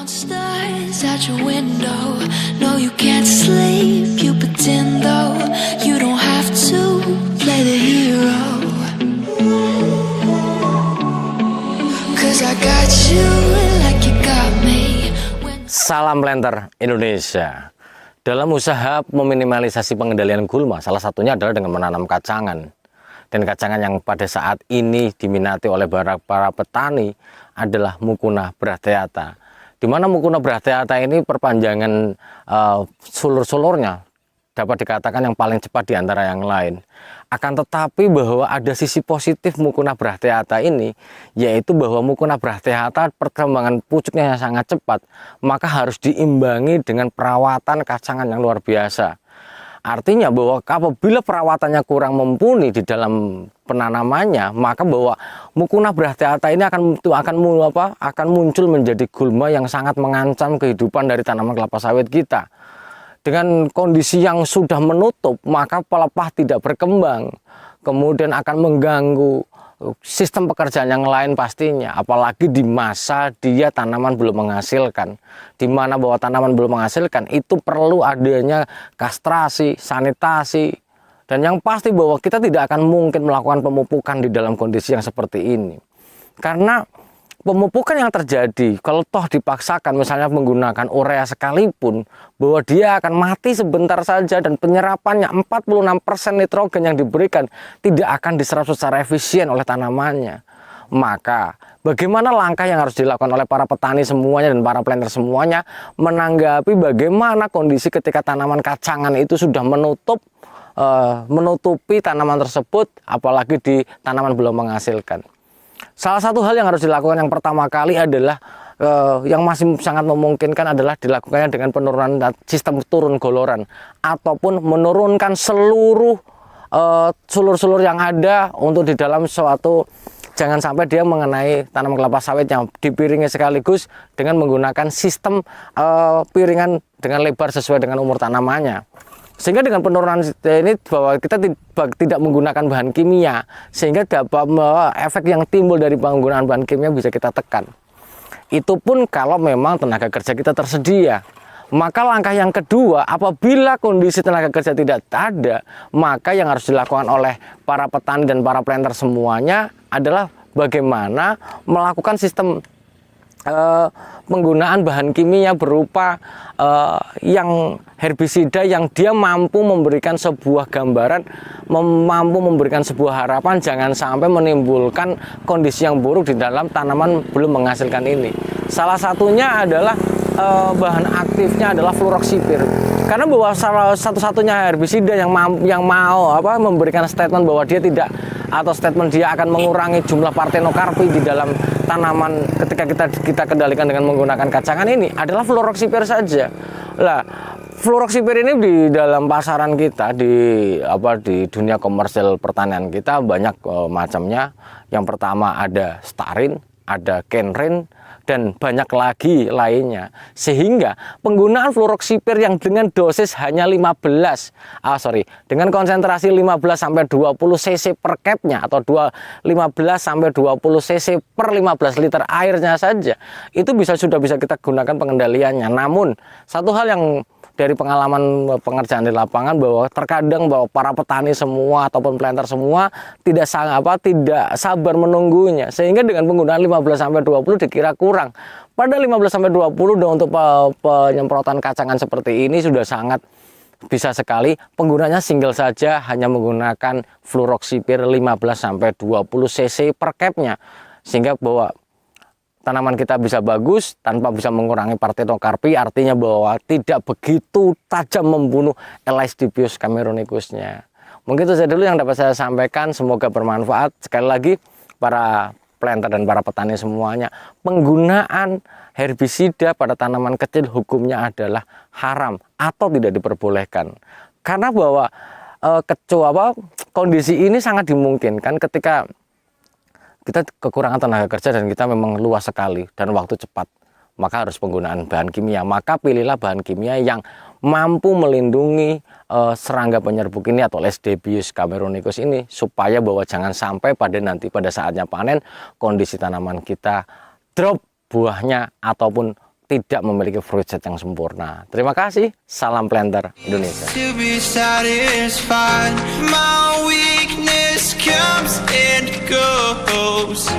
Monsters out your window. No, you can't sleep. You pretend though you don't have to play the hero. 'Cause I got you like you got me. Salam Planter Indonesia. Dalam usaha meminimalisasi pengendalian gulma, salah satunya adalah dengan menanam kacangan. Dan kacangan yang pada saat ini diminati oleh para petani adalah Mucuna bracteata. Di mana Mucuna bracteata ini perpanjangan sulur-sulurnya dapat dikatakan yang paling cepat di antara yang lain. Akan tetapi bahwa ada sisi positif Mucuna bracteata ini, yaitu bahwa Mucuna bracteata perkembangan pucuknya yang sangat cepat, maka harus diimbangi dengan perawatan kacangan yang luar biasa. Artinya bahwa apabila perawatannya kurang mumpuni di dalam penanamannya, maka bahwa Mucuna bracteata ini akan muncul menjadi gulma yang sangat mengancam kehidupan dari tanaman kelapa sawit kita. Dengan kondisi yang sudah menutup, maka pelepah tidak berkembang, kemudian akan mengganggu sistem pekerjaan yang lain pastinya, apalagi di masa dia tanaman belum menghasilkan, di mana bahwa tanaman belum menghasilkan itu perlu adanya kastrasi, sanitasi, dan yang pasti bahwa kita tidak akan mungkin melakukan pemupukan di dalam kondisi yang seperti ini, karena pemupukan yang terjadi kalau toh dipaksakan misalnya menggunakan urea sekalipun, bahwa dia akan mati sebentar saja dan penyerapannya 46% nitrogen yang diberikan tidak akan diserap secara efisien oleh tanamannya. Maka bagaimana langkah yang harus dilakukan oleh para petani semuanya dan para planter semuanya menanggapi bagaimana kondisi ketika tanaman kacangan itu sudah menutupi tanaman tersebut, apalagi di tanaman belum menghasilkan. Salah satu hal yang harus dilakukan yang pertama kali adalah yang masih sangat memungkinkan adalah dilakukannya dengan penurunan sistem turun goloran ataupun menurunkan seluruh sulur-sulur yang ada untuk di dalam suatu, jangan sampai dia mengenai tanaman kelapa sawit yang dipiringi sekaligus dengan menggunakan sistem piringan dengan lebar sesuai dengan umur tanamannya. Sehingga dengan penurunan ini bahwa kita tidak menggunakan bahan kimia, sehingga dapat efek yang timbul dari penggunaan bahan kimia bisa kita tekan. Itu pun kalau memang tenaga kerja kita tersedia. Maka langkah yang kedua, apabila kondisi tenaga kerja tidak ada, maka yang harus dilakukan oleh para petani dan para planter semuanya adalah bagaimana melakukan sistem penggunaan bahan kimia berupa yang herbisida yang dia mampu memberikan sebuah gambaran, mampu memberikan sebuah harapan jangan sampai menimbulkan kondisi yang buruk di dalam tanaman belum menghasilkan ini. Salah satunya adalah bahan aktifnya adalah fluroxipir. Karena bahwa salah satu-satunya herbisida yang mau memberikan statement bahwa dia tidak, atau statement dia akan mengurangi jumlah partenokarpi di dalam tanaman ketika kita kendalikan dengan menggunakan kacangan ini adalah fluroxipir saja. Lah, fluroxipir ini di dalam pasaran kita di dunia komersil pertanian kita banyak macamnya. Yang pertama ada Starin, ada Kenrin, dan banyak lagi lainnya, sehingga penggunaan fluroxipir yang dengan dosis hanya dengan konsentrasi 15-20 cc per capnya atau 15-20 cc per 15 liter airnya saja itu sudah bisa kita gunakan pengendaliannya. Namun satu hal yang dari pengalaman pengerjaan di lapangan bahwa terkadang bahwa para petani semua ataupun planter semua tidak sabar menunggunya, sehingga dengan penggunaan 15-20 dikira kurang. Pada 15-20 untuk penyemprotan kacangan seperti ini sudah sangat bisa sekali. Penggunanya single saja hanya menggunakan fluroxipir 15-20 cc per capnya, sehingga bahwa tanaman kita bisa bagus tanpa bisa mengurangi partenokarpi, artinya bahwa tidak begitu tajam membunuh Elysdibius cameronicusnya. Mungkin itu saja dulu yang dapat saya sampaikan, semoga bermanfaat. Sekali lagi para planter dan para petani semuanya, penggunaan herbisida pada tanaman kecil hukumnya adalah haram atau tidak diperbolehkan. Karena bahwa kondisi ini sangat dimungkinkan ketika kita kekurangan tenaga kerja dan kita memang luas sekali dan waktu cepat, maka harus penggunaan bahan kimia. Maka pilihlah bahan kimia yang mampu melindungi serangga penyerbuk ini atau Elysdibius cameronicus ini, supaya bahwa jangan sampai pada saatnya panen kondisi tanaman kita drop buahnya ataupun tidak memiliki fruit set yang sempurna. Terima kasih, salam planter Indonesia. To be satisfied, my weakness comes and goes.